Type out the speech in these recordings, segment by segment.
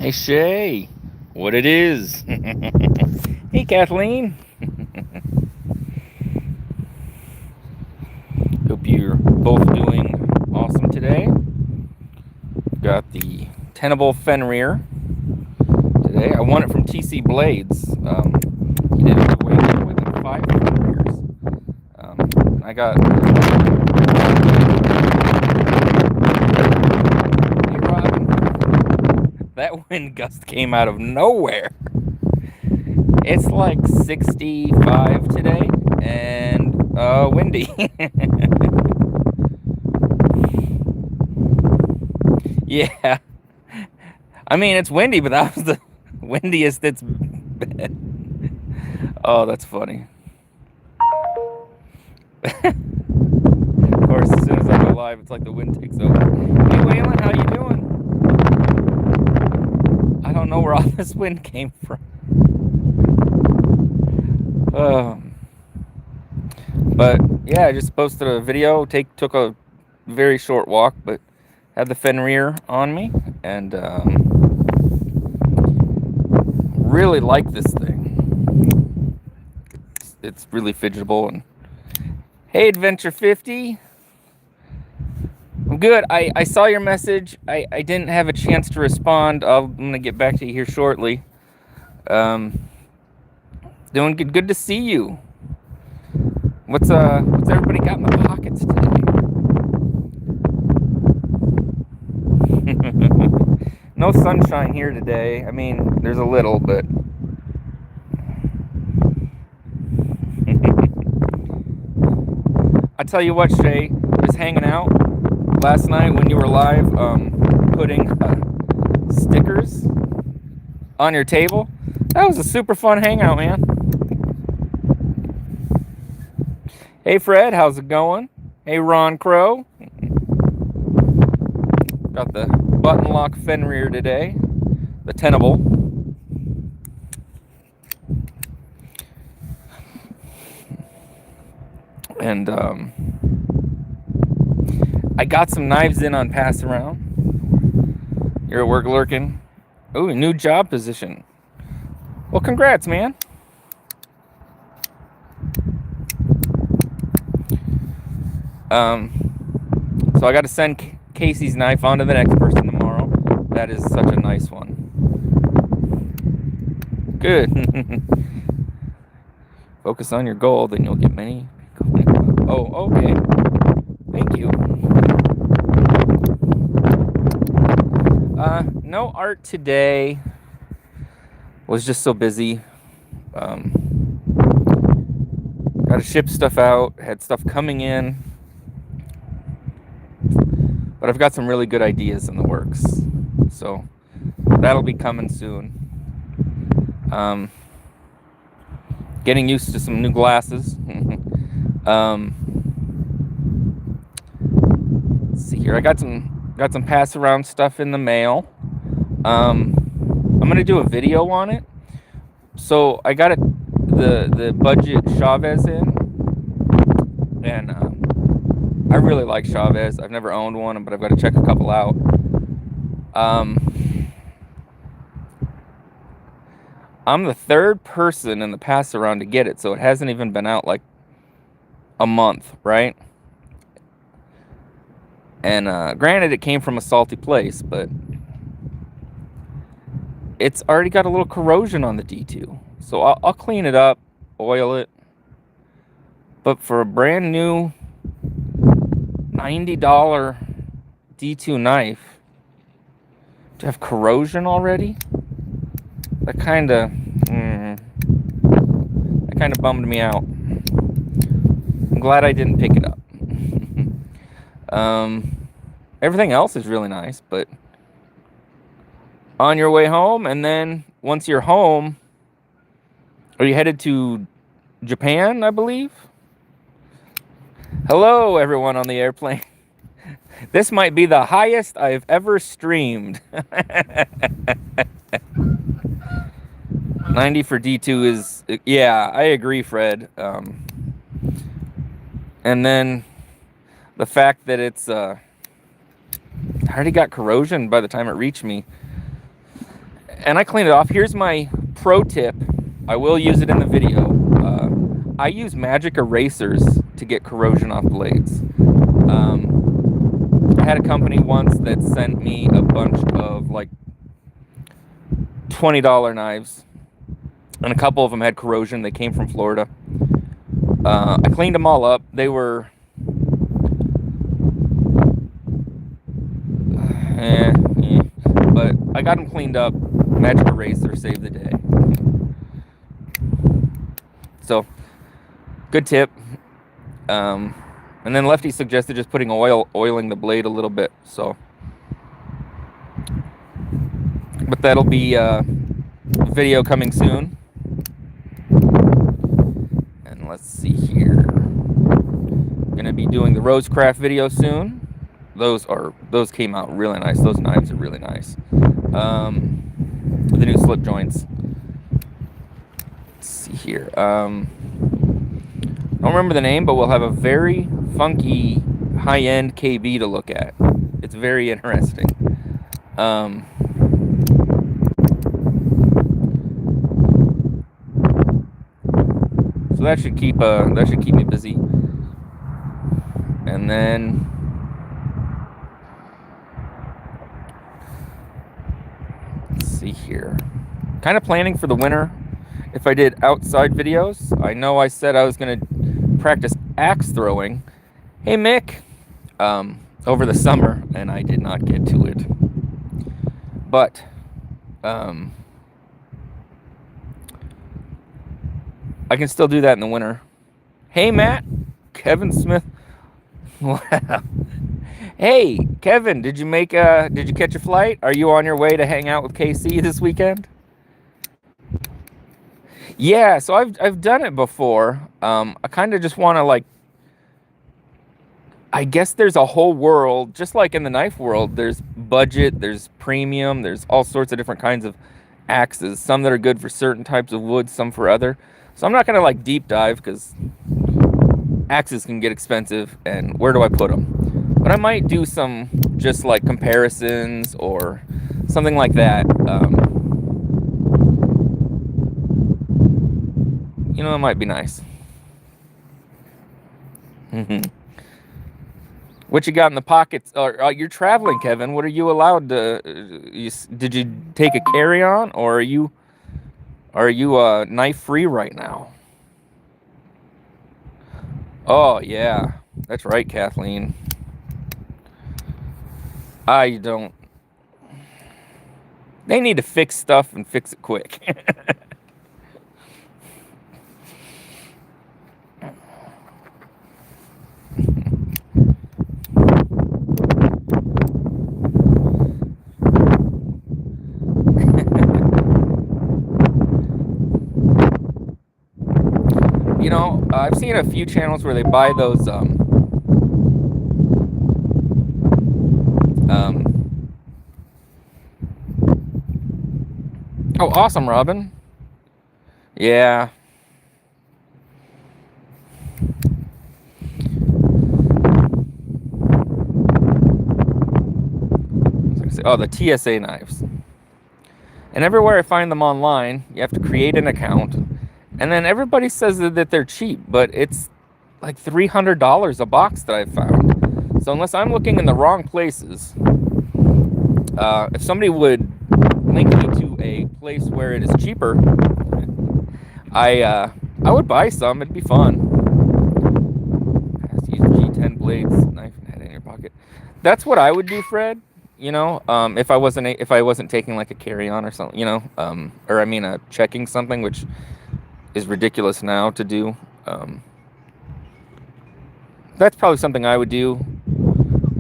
Hey Shay, what it is? Hey Kathleen. Hope you're both doing awesome today. Got the tenable Fenrir today. I won it from TC Blades. He did a giveaway with like 5 Fenrirs. I got. Hey Robin, that wind gust came out of nowhere. It's like 65 today and windy. Yeah. I mean, it's windy, but that was the windiest it's been. Oh, that's funny. Of course, as soon as I go live, it's like the wind takes over. Hey, Waylon, how you doing? I don't know where all this wind came from. But yeah, I just posted a video. Took a very short walk, but had the Fenrir on me, and really like this thing. It's really fidgetable. And hey, Adventure 50. I'm good. I saw your message. I didn't have a chance to respond. I'm gonna get back to you here shortly. Doing good. Good to see you. What's everybody got in the pockets today? No sunshine here today. I mean, there's a little, but I tell you what, Shay, just hanging out last night when you were live, putting stickers on your table. That was a super fun hangout, man. Hey Fred, how's it going? Hey Ron Crow. Got the button lock Fenrir today, the tenable. And I got some knives in on pass around. You're at work lurking. Ooh, a new job position. Well, congrats, man. So I got to send Casey's knife on to the next person tomorrow. That is such a nice one. Good. Focus on your goal, then you'll get many. Oh, okay. Thank you. No art today. Was just so busy. Got to ship stuff out. Had stuff coming in. But I've got some really good ideas in the works. So that'll be coming soon. Getting used to some new glasses. Let's see here. I got some pass around stuff in the mail. I'm gonna do a video on it. So I got the budget Chavez in, and I really like Chavez. I've never owned one, but I've got to check a couple out. I'm the third person in the pass around to get it, so it hasn't even been out like a month, right? And granted, it came from a salty place, but it's already got a little corrosion on the D2. So I'll clean it up, oil it. But for a brand new $90 D2 knife to have corrosion already, that kind of bummed me out. I'm glad I didn't pick it up. Everything else is really nice, but on your way home, and then once you're home, are you headed to Japan, I believe? Hello, everyone on the airplane. This might be the highest I've ever streamed. 90 for D2 is, yeah, I agree, Fred. And then the fact that it's I already got corrosion by the time it reached me. and I cleaned it off. Here's my pro tip. I will use it in the video. I use magic erasers to get corrosion off blades. I had a company once that sent me a bunch of like $20 knives, and a couple of them had corrosion. They came from Florida. I cleaned them all up. They were but I got them cleaned up. Magic eraser saved the day. So, good tip. And then Lefty suggested just putting oiling the blade a little bit. So, but that'll be a video coming soon. And let's see here. Gonna be doing the Rosecraft video soon. Those came out really nice. Those knives are really nice. The new slip joints. Let's see here. I don't remember the name, but we'll have a very funky high-end KB to look at. It's very interesting. So that should keep me busy. And then let's see here. Kind of planning for the winter. If I did outside videos, I know I said I was going to practice axe throwing. Hey Mick, over the summer, and I did not get to it. But I can still do that in the winter. Hey Matt, Kevin Smith. Wow. Hey Kevin, did you catch a flight? Are you on your way to hang out with KC this weekend? Yeah, so I've done it before. I kind of just want to, like, I guess there's a whole world, just like in the knife world. There's budget, there's premium, there's all sorts of different kinds of axes. Some that are good for certain types of wood, some for other. So I'm not gonna like deep dive because axes can get expensive, and where do I put them? But I might do some just like comparisons or something like that. You know, it might be nice. What you got in the pockets? You're traveling, Kevin. What are you allowed to? Did you take a carry-on, or are you knife free right now? Oh yeah, that's right, Kathleen. I don't. They need to fix stuff and fix it quick. You know, I've seen a few channels where they buy those oh, awesome, Robin. Yeah. Oh, the TSA knives. And everywhere I find them online, you have to create an account. And then everybody says that they're cheap, but it's like $300 a box that I've found. So unless I'm looking in the wrong places, if somebody would link me to a place where it is cheaper, I would buy some. It'd be fun. Use G10 blades, knife and head in your pocket. That's what I would do, Fred. You know, if I wasn't taking like a carry-on or something, you know, or I mean, checking something, which is ridiculous now to do. That's probably something I would do,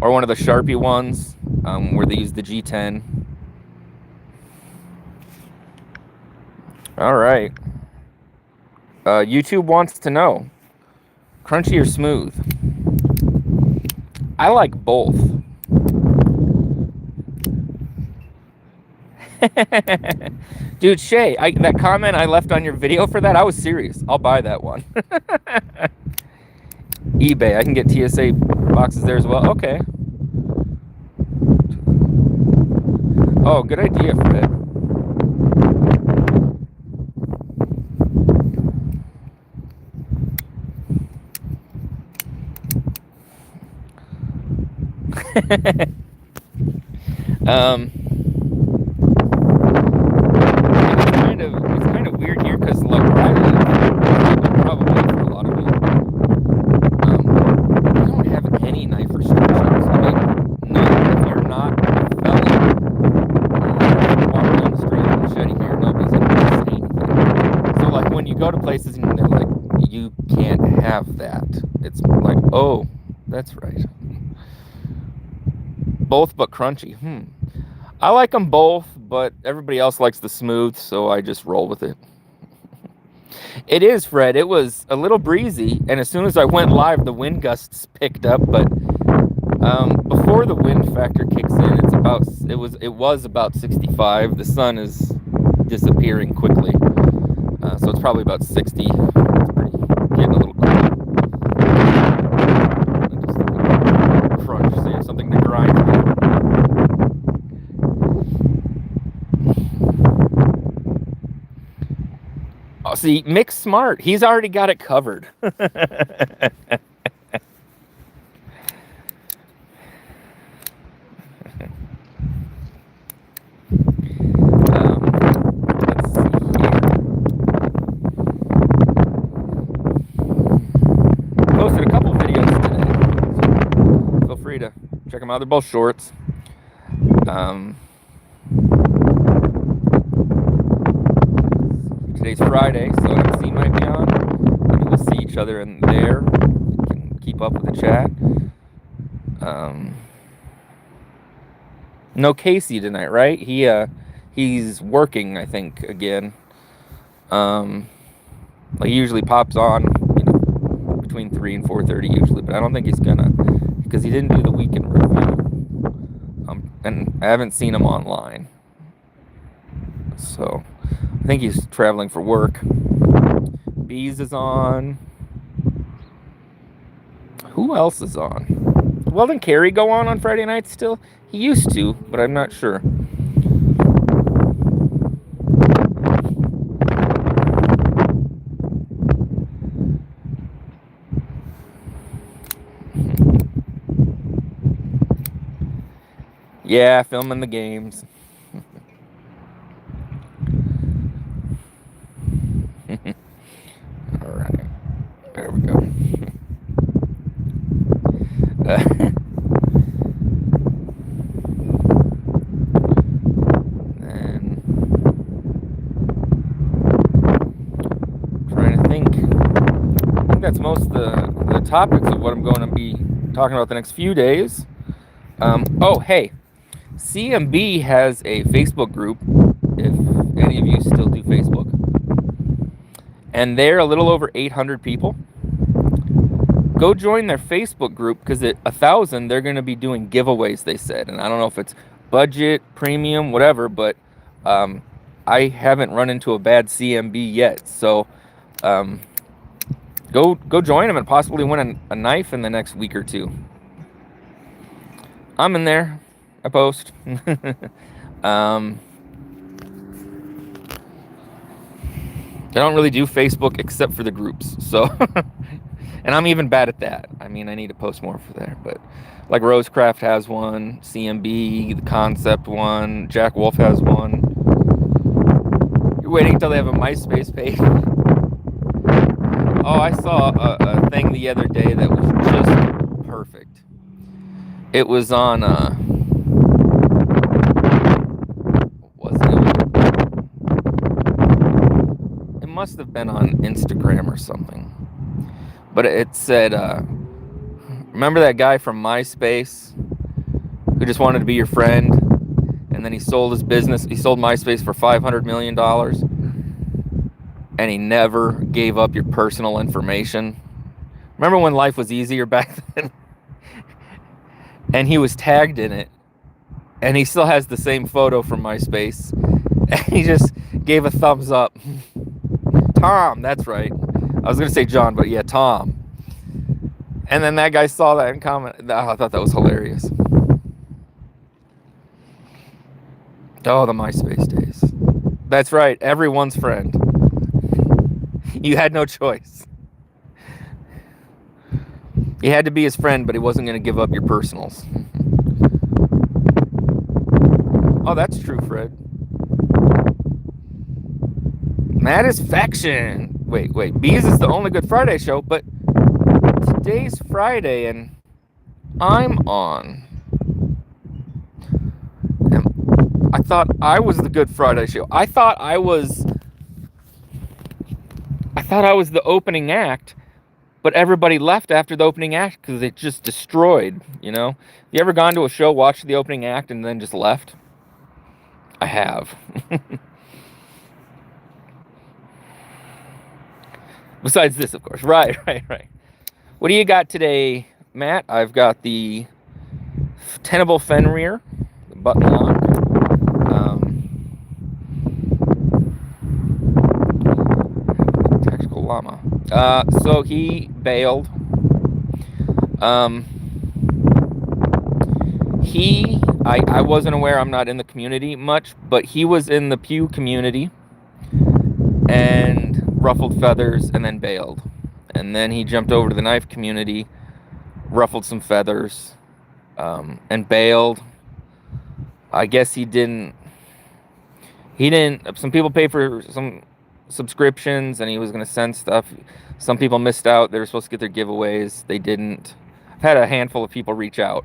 or one of the Sharpie ones, where they use the G10. All right. YouTube wants to know, crunchy or smooth? I like both. Dude, Shay, that comment I left on your video for that, I was serious. I'll buy that one. eBay, I can get TSA boxes there as well. Okay. Oh, good idea, Fred. um, it's kind of weird here because like where I live, probably for a lot of you, we don't have any knife restrictions. I mean, none. If you're not a felon, walk down the street with a machete here, nobody's gonna say anything. So like when you go to places and they're like, you can't have that. It's like, oh, that's right. Both but crunchy. I like them both, but everybody else likes the smooth, so I just roll with it. It is, Fred. It was a little breezy, and as soon as I went live, the wind gusts picked up. But before the wind factor kicks in, it was about 65. The sun is disappearing quickly, so it's probably about 60. It's getting a little cool. Crunch, so you have something to grind with. Oh, see, Mick's smart. He's already got it covered. Posted a couple videos today. Feel free to check them out. They're both shorts. Today's Friday, so MC might be on. Maybe we'll see each other in there. We can keep up with the chat. No Casey tonight, right? He's working, I think, again. Like he usually pops on, between 3 and 4:30 usually, but I don't think he's gonna, because he didn't do the weekend review. And I haven't seen him online. So I think he's traveling for work. Bees is on. Who else is on? Well, didn't Carrie go on Friday nights still? He used to, but I'm not sure. Yeah, filming the games. All right, there we go. Then trying to think. I think that's most of the topics of what I'm going to be talking about the next few days. Oh, hey. CMB has a Facebook group, if any of you still do Facebook, and they're a little over 800 people. Go join their Facebook group, because at 1,000 they're going to be doing giveaways, they said, and I don't know if it's budget, premium, whatever, but I haven't run into a bad CMB yet, so go join them and possibly win a knife in the next week or two. I'm in there. I post. I don't really do Facebook except for the groups, so and I'm even bad at that. I mean, I need to post more for there, but like Rosecraft has one, CMB, the Concept one, Jack Wolf has one. You're waiting until they have a MySpace page. Oh, I saw a thing the other day that was just perfect. It was on must have been on Instagram or something, but it said, remember that guy from MySpace who just wanted to be your friend, and then he sold his business, he sold MySpace for $500 million, and he never gave up your personal information. Remember when life was easier back then? And he was tagged in it, and he still has the same photo from MySpace, and he just gave a thumbs up. Tom, that's right. I was going to say John, but yeah, Tom. And then that guy saw that and commented. Oh, I thought that was hilarious. Oh, the MySpace days. That's right, everyone's friend. You had no choice. You had to be his friend, but he wasn't going to give up your personals. Oh, that's true, Fred. Satisfaction. Wait. Bees is the only Good Friday show, but today's Friday and I'm on. And I thought I was the Good Friday show. I thought I was the opening act, but everybody left after the opening act because it just destroyed, you know? You ever gone to a show, watched the opening act, and then just left? I have. Besides this, of course. Right. What do you got today, Matt? I've got the Tenable Fenrir, the button lock. Tactical Llama. So he bailed. I wasn't aware, I'm not in the community much, but he was in the Pew community and ruffled feathers and then bailed. And then he jumped over to the knife community, ruffled some feathers, and bailed. I guess he didn't, some people pay for some subscriptions and he was going to send stuff. Some people missed out. They were supposed to get their giveaways. They didn't. I've had a handful of people reach out.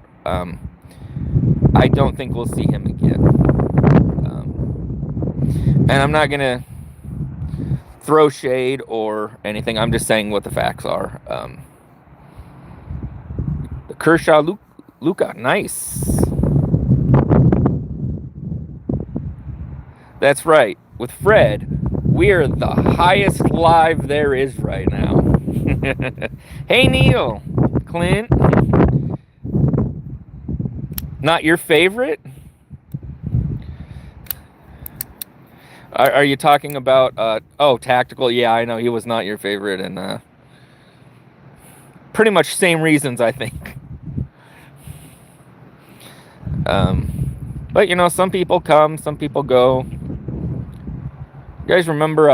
I don't think we'll see him again. And I'm not going to throw shade or anything. I'm just saying what the facts are. The Kershaw Luca, nice. That's right. With Fred, we're the highest live there is right now. Hey, Neil. Clint. Not your favorite? Are you talking about, Tactical? Yeah, I know he was not your favorite, and pretty much same reasons, I think. But, you know, some people come, some people go. You guys remember,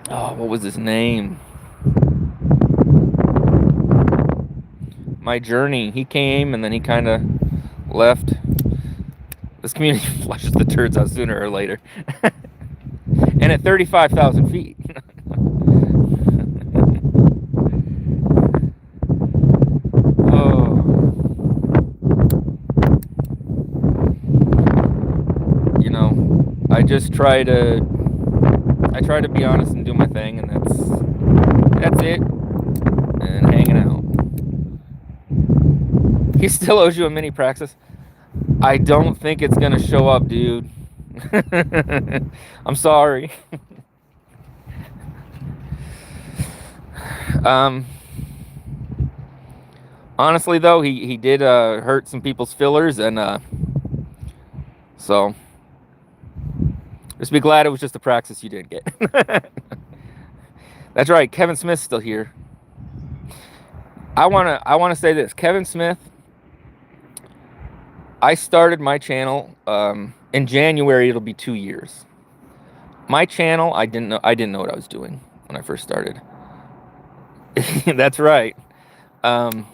what was his name? My Journey. He came, and then he kind of left. This community flushes the turds out sooner or later. And at 35,000 feet. Oh. You know, I try to be honest and do my thing, and that's it. And hanging out. He still owes you a mini praxis. I don't think it's gonna show up, dude. I'm sorry. Honestly though, he did hurt some people's fillers, and so just be glad it was just a praxis you didn't get. That's right, Kevin Smith's still here. I wanna say this, Kevin Smith. I started my channel in January. It'll be 2 years. My channel, I didn't know what I was doing when I first started. That's right. And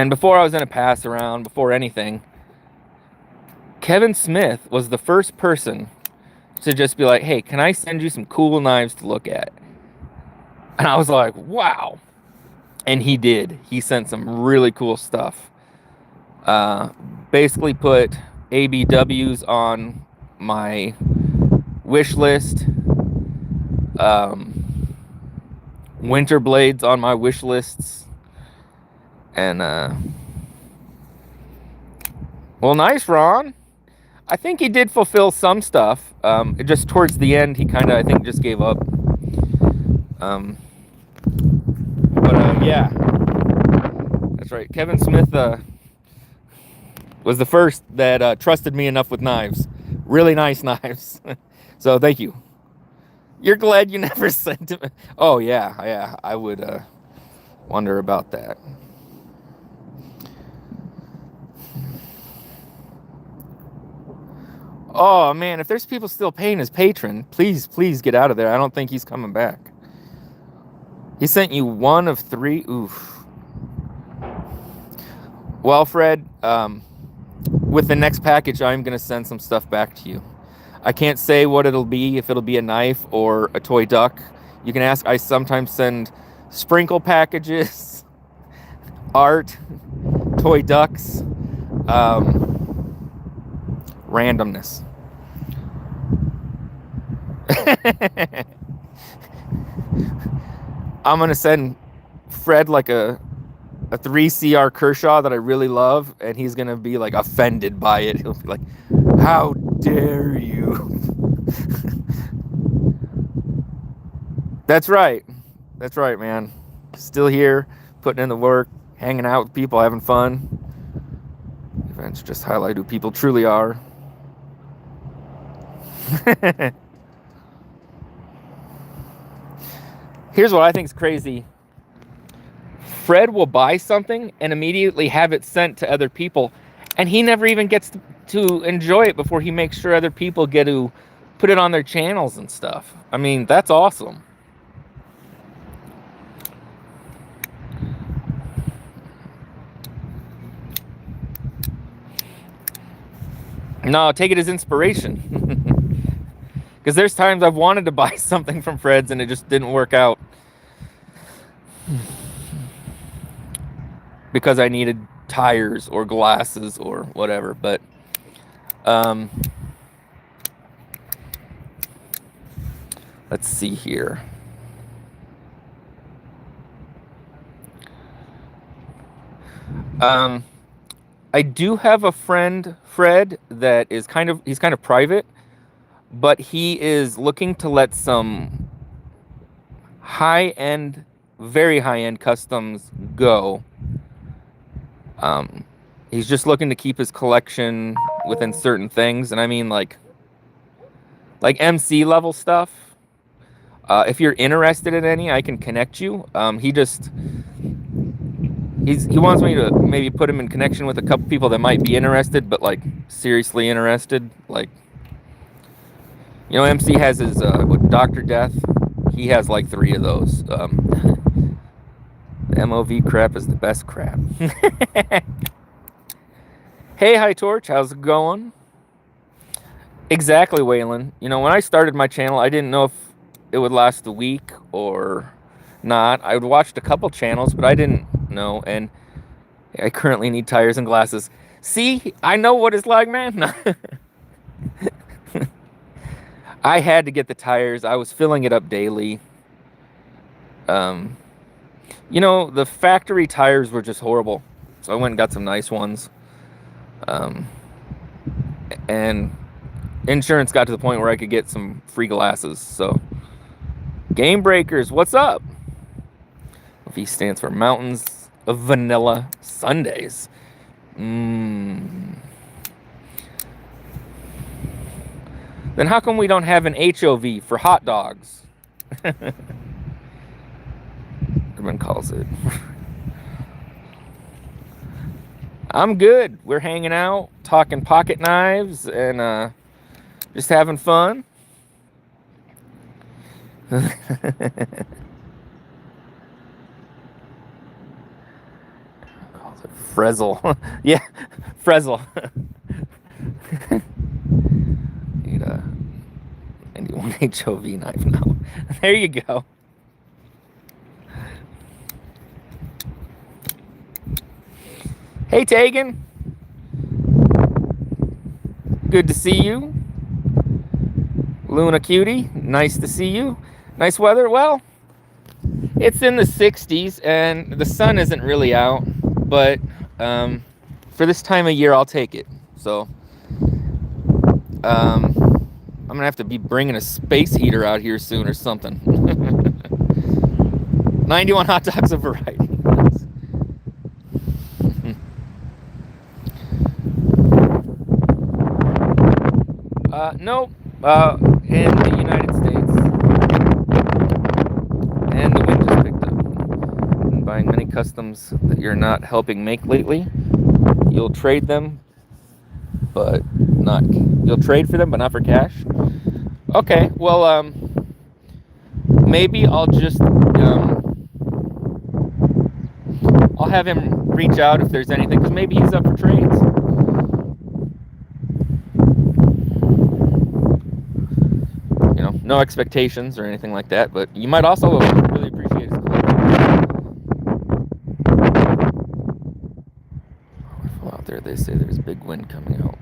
before I was in a pass around, before anything, Kevin Smith was the first person to just be like, "Hey, can I send you some cool knives to look at?" And I was like, "Wow!" And he did. He sent some really cool stuff. Basically put ABWs on my wish list, winter blades on my wish lists, and well, nice, Ron. I think he did fulfill some stuff. Just towards the end, he kind of, I think, just gave up. Yeah, that's right. Kevin Smith was the first that trusted me enough with knives. Really nice knives. So thank you. You're glad you never sent him. Oh yeah, I would wonder about that. Oh man, if there's people still paying his patron, please get out of there. I don't think he's coming back. He sent you 1 of 3. Oof. Well, Fred, with the next package, I'm going to send some stuff back to you. I can't say what it'll be, if it'll be a knife or a toy duck. You can ask. I sometimes send sprinkle packages, art, toy ducks, randomness. I'm going to send Fred like a 3CR Kershaw that I really love, and he's going to be like offended by it. He'll be like, how dare you? That's right. That's right, man. Still here, putting in the work, hanging out with people, having fun. Events just highlight who people truly are. Here's what I think is crazy. Fred will buy something and immediately have it sent to other people, and he never even gets to enjoy it before he makes sure other people get to put it on their channels and stuff. I mean, that's awesome. No, take it as inspiration. Because there's times I've wanted to buy something from Fred's and it just didn't work out. Because I needed tires or glasses or whatever. But let's see here. I do have a friend, Fred, that is he's kind of private, but he is looking to let some high-end, very high-end customs go. He's just looking to keep his collection within certain things, and I mean like MC level stuff. If you're interested in any, I can connect you. He wants me to maybe put him in connection with a couple people that might be interested, but like seriously interested. Like, you know, MC has his with Dr. Death. He has like 3 of those. The MOV crap is the best crap. Hey, High Torch, how's it going? Exactly, Waylon. You know, when I started my channel, I didn't know if it would last a week or not. I watched a couple channels, but I didn't know, and I currently need tires and glasses. See, I know what it's like, man. I had to get the tires. I was filling it up daily. You know, the factory tires were just horrible, so I went and got some nice ones. And insurance got to the point where I could get some free glasses. So, Game Breakers, what's up? V stands for Mountains of Vanilla Sundays. Then how come we don't have an HOV for hot dogs? Everyone calls it. I'm good. We're hanging out, talking pocket knives, and just having fun. Frizzle. Yeah, Frizzle. Need a 91 HOV knife now. There you go. Hey, Tegan. Good to see you. Luna Cutie, nice to see you. Nice weather. Well, it's in the 60s and the sun isn't really out, but for this time of year, I'll take it. So I'm gonna have to be bringing a space heater out here soon or something. 91 hot dogs of variety. Nope. In the United States. And the wind just picked up. Been buying many customs that you're not helping make lately. You'll trade them, but not. You'll trade for them, but not for cash. Okay. Well, maybe I'll just I'll have him reach out if there's anything, because maybe he's up for trades. No expectations or anything like that, but you might also really appreciate his collection. Out there, they say there's big wind coming out.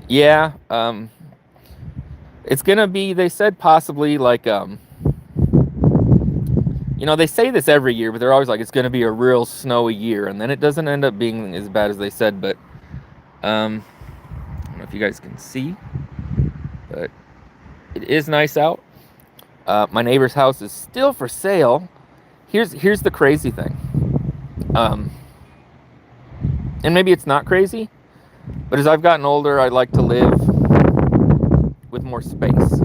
Yeah, it's gonna be. They said possibly like they say this every year, but they're always like it's gonna be a real snowy year, and then it doesn't end up being as bad as they said. But I don't know if you guys can see, but it is nice out. My neighbor's house is still for sale. Here's the crazy thing. And maybe it's not crazy, but as I've gotten older, I like to live with more space.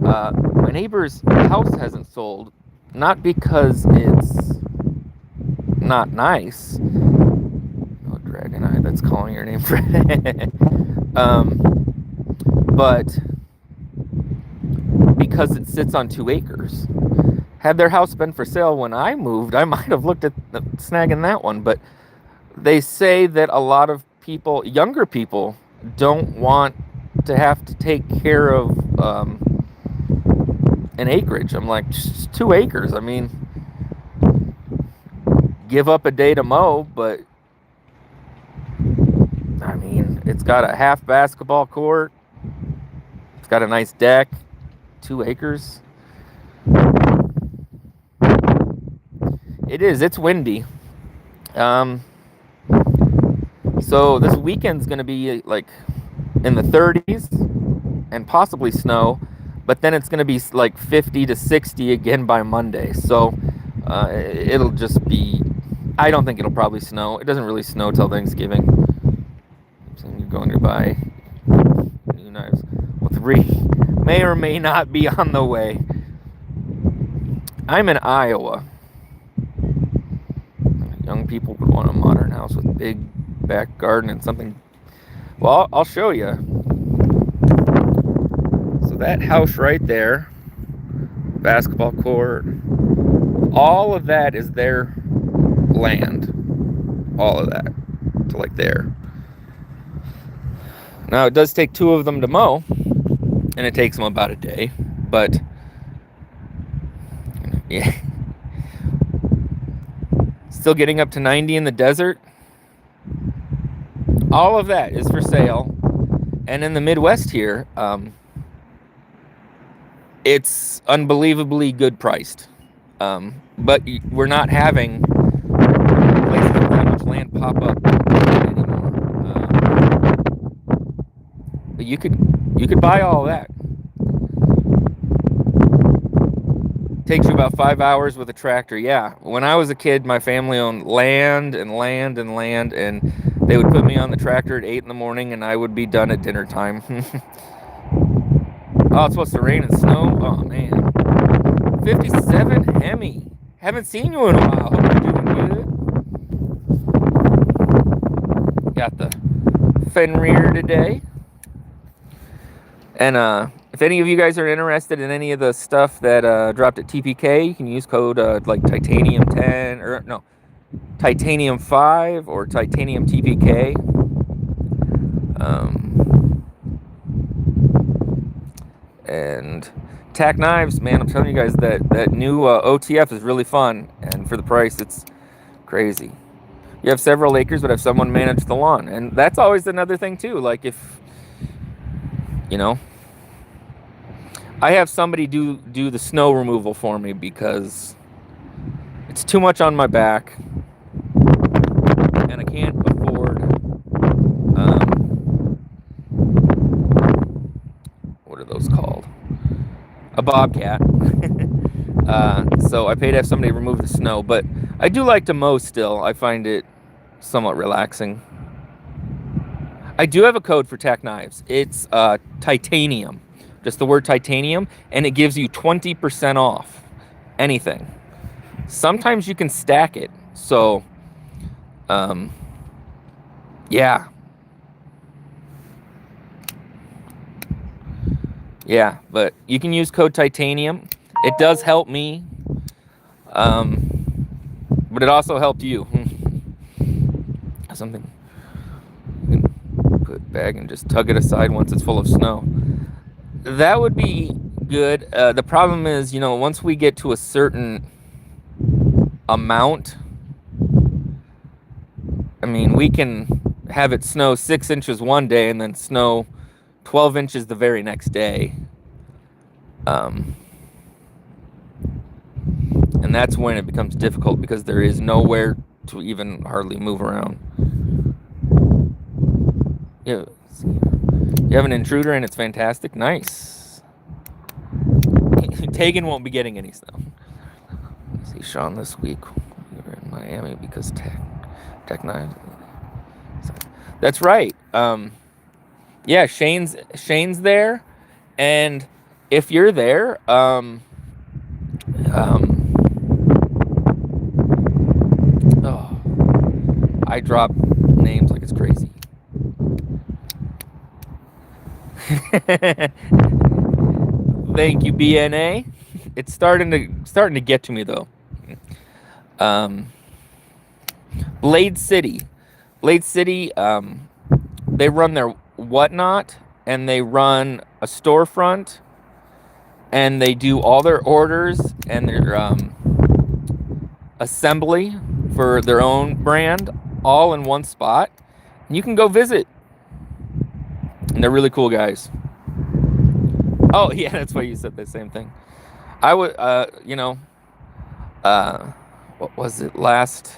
My neighbor's house hasn't sold, not because it's not nice. Oh, Dragon Eye, that's calling your name, Fred. But because it sits on 2 acres. Had their house been for sale when I moved, I might have looked at snagging that one. But they say that a lot of people, younger people, don't want to have to take care of an acreage. I'm like, just 2 acres. I mean, give up a day to mow, but I mean, it's got a half basketball court. It's got a nice deck. 2 acres. It is. It's windy. So this weekend's going to be like in the 30s and possibly snow, but then it's going to be like 50 to 60 again by Monday. So it'll just be, I don't think it'll probably snow. It doesn't really snow till Thanksgiving. So you're going to buy new knives. Well, 3 may or may not be on the way. I'm in Iowa. Young people would want a modern house with big back garden and something. Well, I'll show you. So that house right there, basketball court, all of that is their land. All of that to like there. Now it does take 2 of them to mow, and it takes them about a day, but yeah. Still getting up to 90 in the desert. All of that is for sale. And in the Midwest here, it's unbelievably good priced. But we're not having places with that much land pop up anymore. But you could buy all that. Takes you about 5 hours with a tractor. Yeah, when I was a kid, my family owned land, and they would put me on the tractor at 8 in the morning, and I would be done at dinner time. Oh, it's supposed to rain and snow. Oh man, 57 Hemi. Haven't seen you in a while. Hope you're doing good. Got the Fenrir today, and if any of you guys are interested in any of the stuff that dropped at TPK, you can use code like Titanium 10 or no, Titanium 5 or Titanium TPK. And tack knives, man, I'm telling you guys that new OTF is really fun, and for the price, it's crazy. You have several acres, but have someone manage the lawn, and that's always another thing too. Like if I have somebody do the snow removal for me because it's too much on my back, and I can't afford what are those called? A bobcat. So I pay to have somebody remove the snow, but I do like to mow still. I find it somewhat relaxing. I do have a code for tack knives. It's titanium. Just the word titanium, and it gives you 20% off anything. Sometimes you can stack it. So, yeah. Yeah, but you can use code titanium. It does help me, but it also helped you. Something. put bag and just tug it aside once it's full of snow. That would be good. The problem is, once we get to a certain amount, I mean, we can have it snow 6 inches one day and then snow 12 inches the very next day. And that's when it becomes difficult because there is nowhere to even hardly move around. You have an intruder and it's fantastic. Nice. Tegan won't be getting any snow. See Sean this week. We were in Miami because Tech 9. That's right. Yeah, Shane's there, and if you're there, oh, I drop names like it's crazy. Thank you, BNA. It's starting to get to me though. Blade City, they run their whatnot, and they run a storefront, and they do all their orders and their assembly for their own brand all in one spot. And you can go visit, and they're really cool guys. Oh yeah, that's why you said the same thing. I would, what was it? Last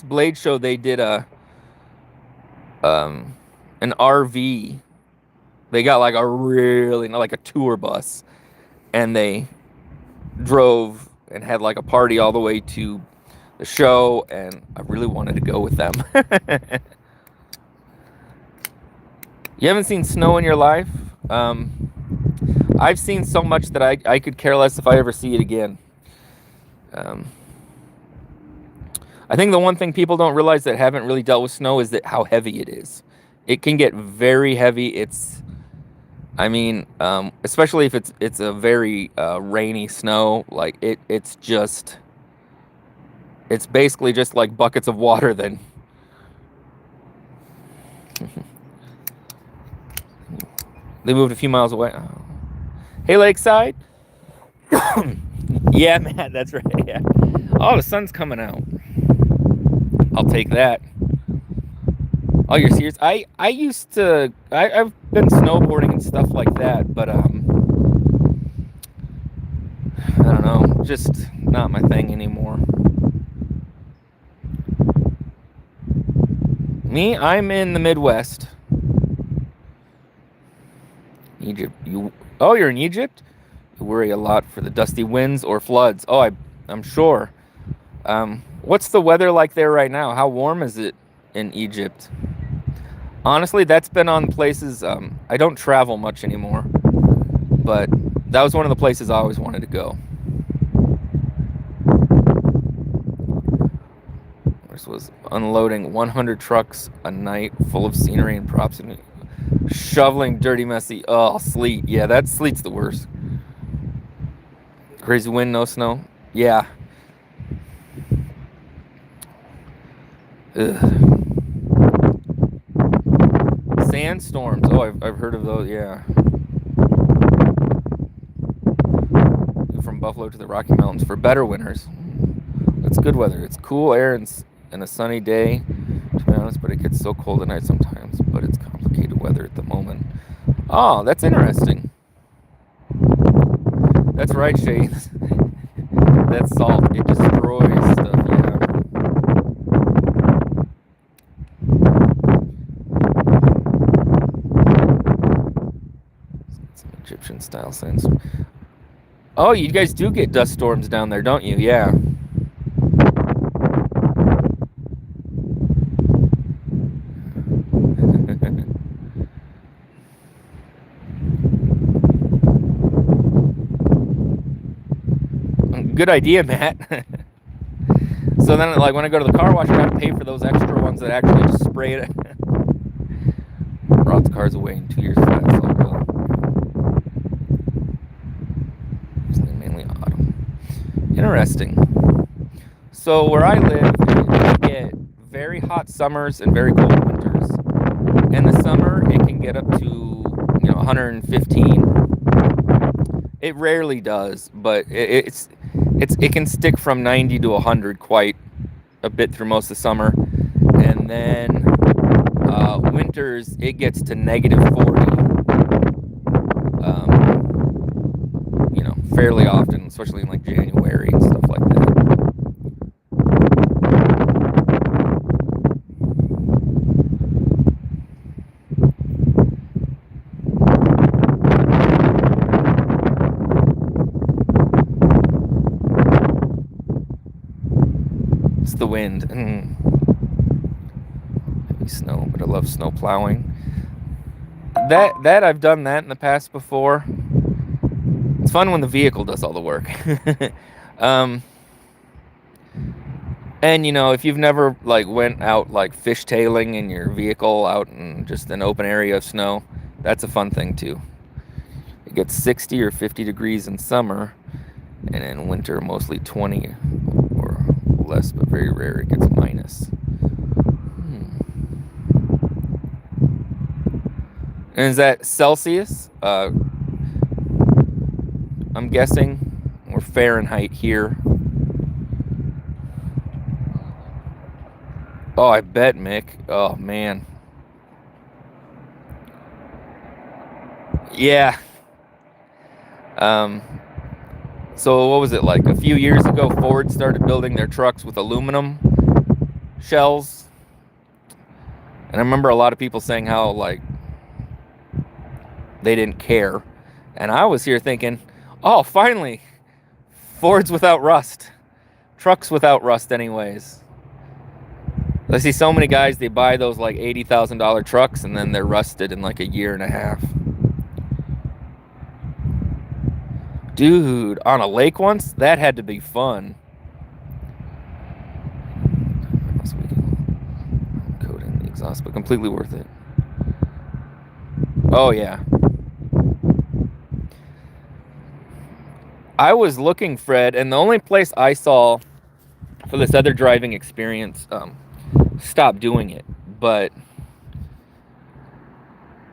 Blade show they did an RV. They got like a tour bus, and they drove and had like a party all the way to the show, and I really wanted to go with them. You haven't seen snow in your life? I've seen so much that I could care less if I ever see it again. I think the one thing people don't realize that haven't really dealt with snow is that how heavy it is. It can get very heavy. Especially if it's a very rainy snow, like it's basically just like buckets of water then. They moved a few miles away. Oh. Hey, Lakeside. Yeah, Matt, that's right. Yeah. Oh, the sun's coming out. I'll take that. Oh, you're serious? I've been snowboarding and stuff like that, but I don't know, just not my thing anymore. Me, I'm in the Midwest. Egypt. You're in Egypt? You worry a lot for the dusty winds or floods. Oh, I'm sure. What's the weather like there right now? How warm is it in Egypt? Honestly, that's been on places. I don't travel much anymore, but that was one of the places I always wanted to go. This was unloading 100 trucks a night full of scenery and props and shoveling dirty, messy. Oh, sleet. Yeah, that sleet's the worst. Crazy wind, no snow. Yeah. Ugh. Sandstorms. Oh, I've heard of those. Yeah. From Buffalo to the Rocky Mountains for better winters. It's good weather. It's cool air and a sunny day, to be honest, but it gets so cold at night sometimes. But it's complicated weather at the moment. Oh, that's interesting. That's right, Shane. That's salt. It destroys stuff. Yeah. Some Egyptian style signs. Oh, you guys do get dust storms down there, don't you? Yeah. Good idea, Matt. So then, like, when I go to the car wash, I gotta pay for those extra ones that actually just spray it. Brought the cars away in 2 years flat, so mainly autumn. Interesting. So where I live, we get very hot summers and very cold winters. In the summer, summer, it can get up to 115. It rarely does, but it can stick from 90 to 100 quite a bit through most of the summer, and then winters it gets to negative 40. Fairly often, especially in like January and stuff like that. It's the wind. Heavy snow, but I love snow plowing. That I've done that in the past before. It's fun when the vehicle does all the work. And if you've never like went out like fishtailing in your vehicle out in just an open area of snow, that's a fun thing too. It gets 60 or 50 degrees in summer, and in winter mostly 20 or less, but very rare it gets minus. And is that Celsius? I'm guessing, or Fahrenheit here. Oh, I bet, Mick. Oh, man. Yeah. So what was it like? A few years ago, Ford started building their trucks with aluminum shells. And I remember a lot of people saying how, like, they didn't care. And I was here thinking, oh, finally, Fords without rust. Trucks without rust anyways. I see so many guys, they buy those like $80,000 trucks and then they're rusted in like a year and a half. Dude, on a lake once? That had to be fun. Coating the exhaust, but completely worth it. Oh, yeah. I was looking, Fred, and the only place I saw for this other driving experience stopped doing it. But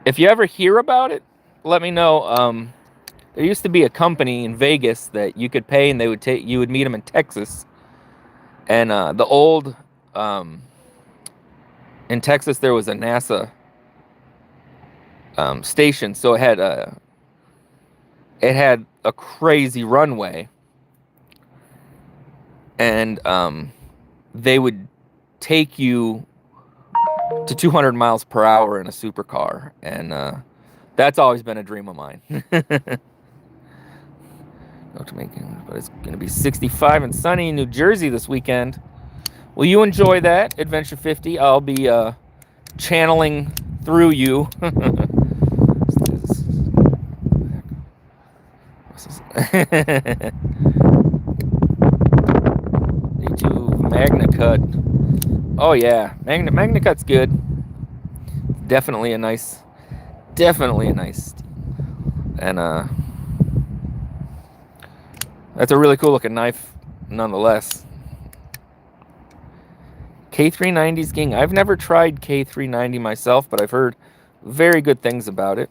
if you ever hear about it, let me know. There used to be a company in Vegas that you could pay, and you would meet them in Texas. And the old in Texas there was a NASA station, so it had a crazy runway, and they would take you to 200 miles per hour in a supercar, and that's always been a dream of mine. But it's going to be 65 and sunny in New Jersey this weekend. Will you enjoy that, Adventure 50? I'll be channeling through you. D2 Magna Cut. Oh yeah, Magna Cut's good. Definitely a nice. And that's a really cool looking knife, nonetheless. K390's King. I've never tried K390 myself, but I've heard very good things about it.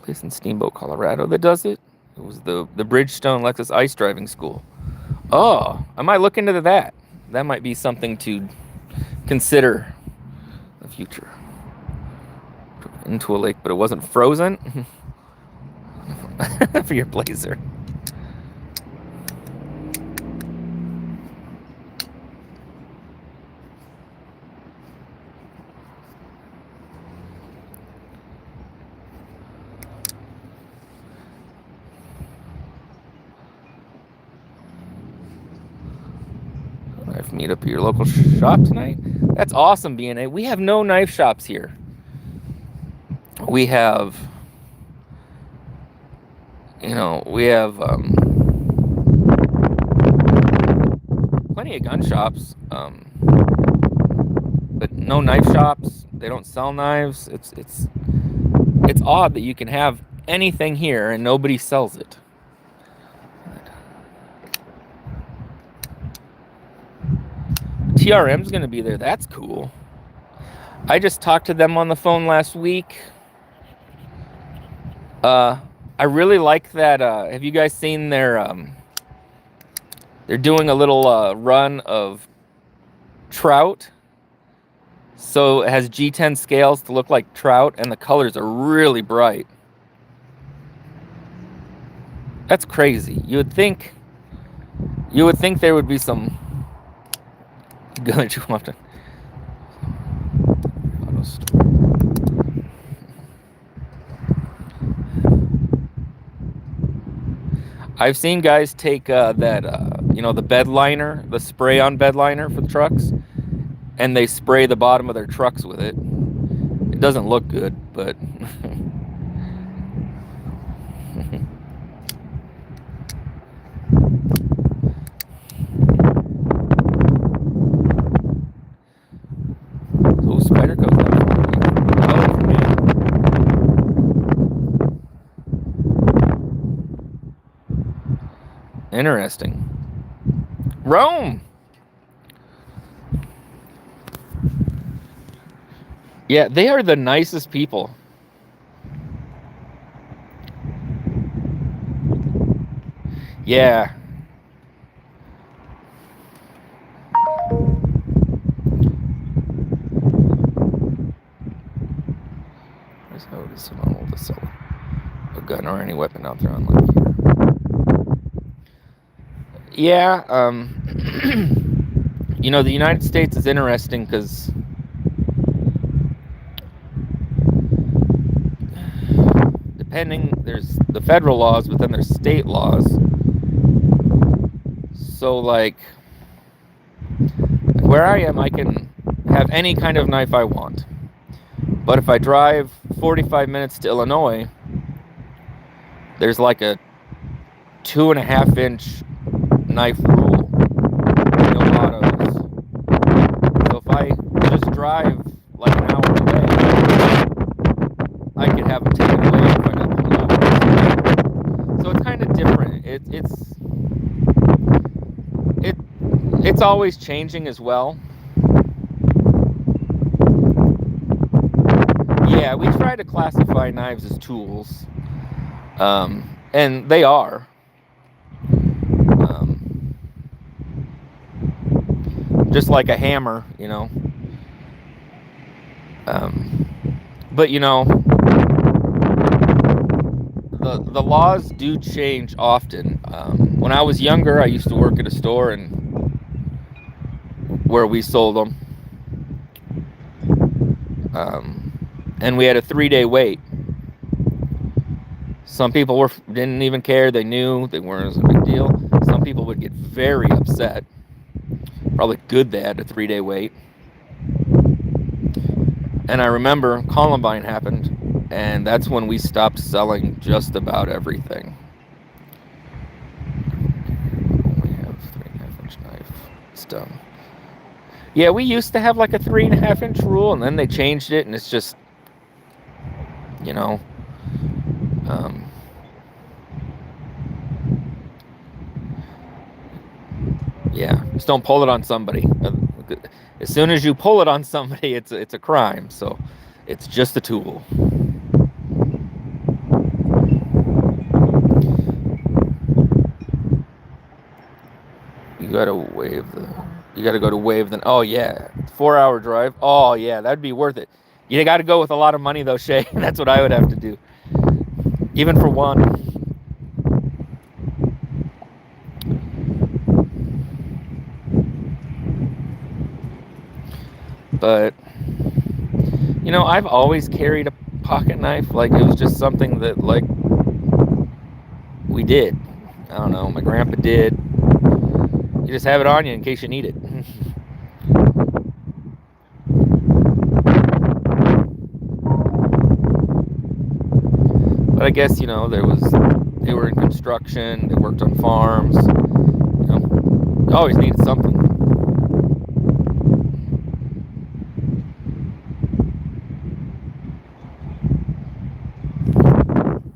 Place in Steamboat, Colorado that does it. It was the Bridgestone Lexus Ice Driving School. Oh, I might look into that. That might be something to consider in the future. Into a lake, but it wasn't frozen. For your Blazer. Meet up at your local shop tonight. That's awesome, BNA. We have no knife shops here. We have, plenty of gun shops, but no knife shops. They don't sell knives. It's odd that you can have anything here and nobody sells it. TRM's going to be there. That's cool. I just talked to them on the phone last week. I really like that. Have you guys seen they're doing a little run of trout. So it has G10 scales to look like trout, and the colors are really bright. That's crazy. You would think there would be some good. You want to auto store. I've seen guys take the bed liner, the spray-on bed liner for the trucks, and they spray the bottom of their trucks with it. It doesn't look good, but oh, spider goes out for me. Interesting. Rome. Yeah, they are the nicest people. Yeah. How it is normal to sell a gun or any weapon out there online. Yeah, the United States is interesting because there's the federal laws, but then there's state laws. So, like where I am, I can have any kind of knife I want. But if I drive 45 minutes to Illinois, there's like a 2.5-inch knife rule. No autos. So if I just drive like an hour away, I could have them taken away if I don't pull over. So it's kind of different. It's always changing as well. Yeah, we try to classify knives as tools, and they are. Just like a hammer, But the laws do change often. When I was younger, I used to work at a store where we sold them, and we had a 3-day wait. Some people didn't even care. They knew they weren't a big deal. Some people would get very upset. Probably good they had a 3-day wait. And I remember Columbine happened, and that's when we stopped selling just about everything. We have 3.5-inch knife. It's done. Yeah, we used to have like a 3.5-inch rule, and then they changed it, and it's just, yeah, just don't pull it on somebody. As soon as you pull it on somebody, it's a crime. So it's just a tool. You gotta go to wave. Oh yeah, 4-hour drive. Oh yeah, that'd be worth it. You got to go with a lot of money though, Shay. That's what I would have to do, even for one. But I've always carried a pocket knife. Like, it was just something that, like, we did. I don't know, my grandpa did. You just have it on you in case you need it. But I guess, they were in construction, they worked on farms, always needed something.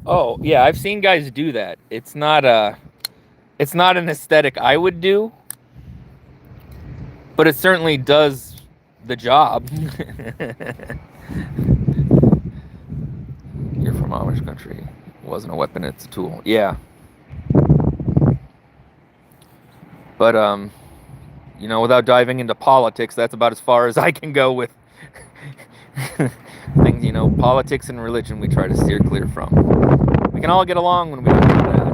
Oh, yeah, I've seen guys do that. It's not an aesthetic I would do, but it certainly does the job. You're from Amish country. It wasn't a weapon, it's a tool. Yeah. But you know, without diving into politics, that's about as far as I can go with things, you know, politics and religion we try to steer clear from. We can all get along when we don't do that.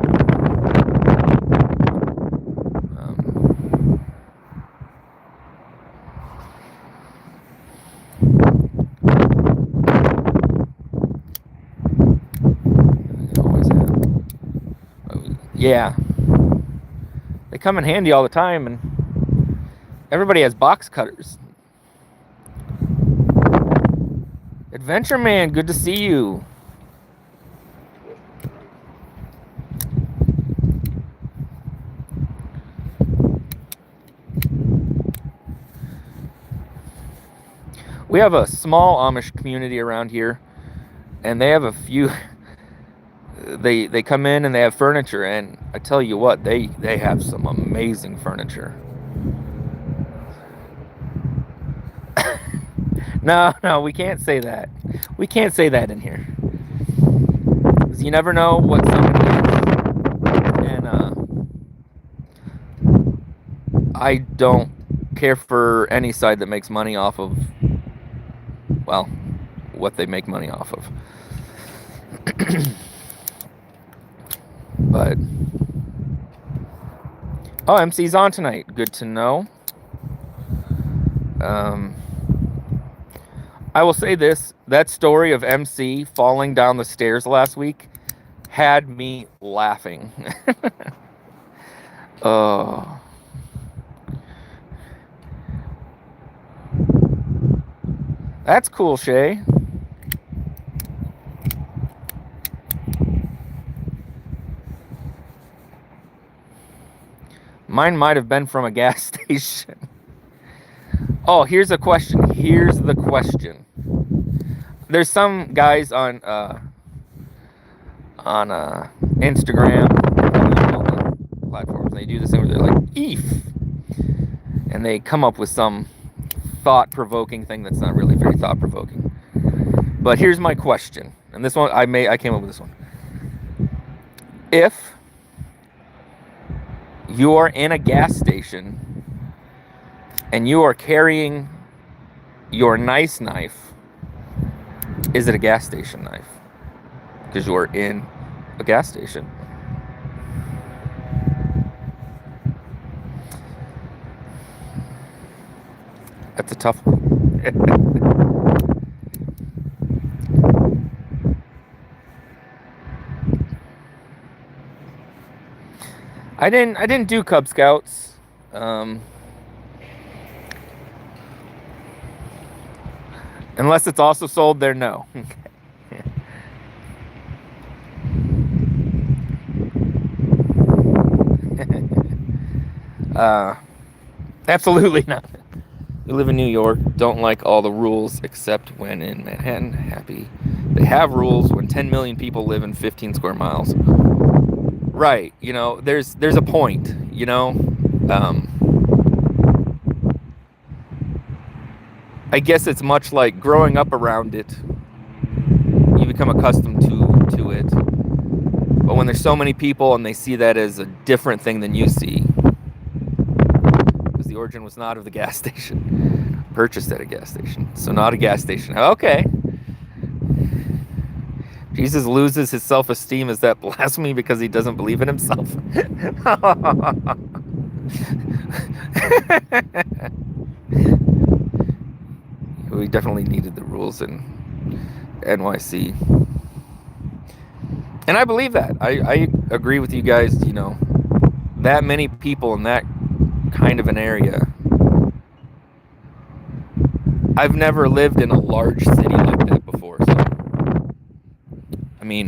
Yeah. They come in handy all the time, and everybody has box cutters. Adventure Man, good to see you. We have a small Amish community around here, and they have a few. They come in and they have furniture, and I tell you what, they have some amazing furniture. No, we can't say that. We can't say that in here. Because you never know what somebody is. And I don't care for any side that makes money off of, well, what they make money off of. But, oh, MC's on tonight. Good to know. I will say this, that story of MC falling down the stairs last week had me laughing. Oh. That's cool, Shay. Mine might have been from a gas station. Oh, here's a question. Here's the question. There's some guys on Instagram, all the platforms. They do this thing where they're like, "Eef," and they come up with some thought-provoking thing that's not really very thought-provoking. But here's my question, and this one I came up with this one. If you are in a gas station and you are carrying your nice knife, is it a gas station knife? Because you are in a gas station. That's a tough one. I didn't do Cub Scouts. Unless it's also sold there, no. Absolutely not. We live in New York, don't like all the rules except when in Manhattan. Happy they have rules when 10 million people live in 15 square miles. Right, you know, there's a point, you know. I guess it's much like growing up around it. You become accustomed to it. But when there's so many people and they see that as a different thing than you see, because the origin was not of the gas station, purchased at a gas station, so not a gas station. Okay. Jesus loses his self-esteem. Is that blasphemy because he doesn't believe in himself? We definitely needed the rules in NYC. And I believe that. I agree with you guys, you know, that many people in that kind of an area. I've never lived in a large city like that before, so I mean,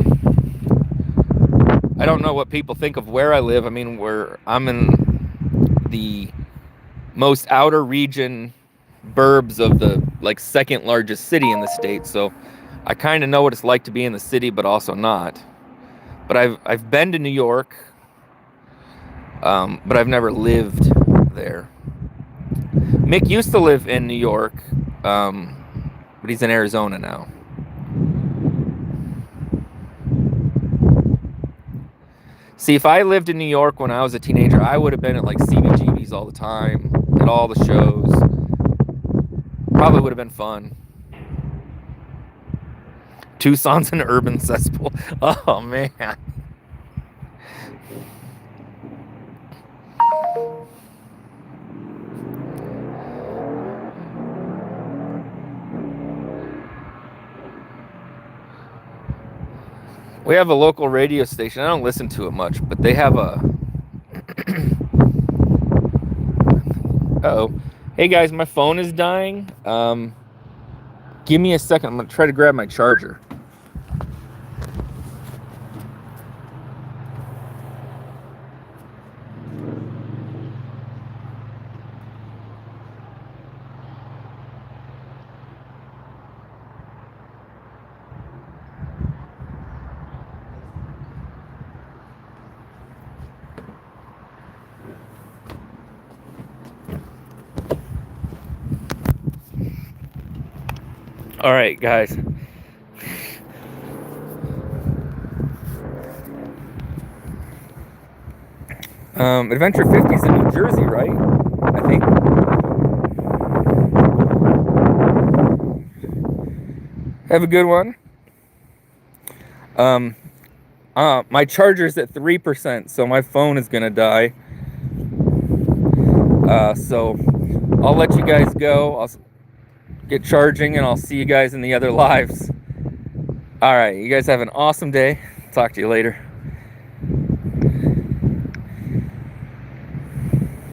I don't know what people think of where I live. I mean, I'm in the most outer region burbs of the second largest city in the state, so I kind of know what it's like to be in the city, but also not. But I've been to New York, but I've never lived there. Mick used to live in New York, but he's in Arizona now. See, if I lived in New York when I was a teenager, I would have been at like CBGB's all the time, at all the shows. Probably would have been fun. Tucson's an urban cesspool. Oh, man. We have a local radio station. I don't listen to it much, but they have a... Uh-oh. Hey, guys, my phone is dying. Give me a second. I'm going to try to grab my charger. All right, guys. Adventure 50 is in New Jersey, right? I think. Have a good one. My charger's at 3%, so my phone is gonna die. So I'll let you guys go. I'll get charging, and I'll see you guys in the other lives. All right, you guys have an awesome day. Talk to you later.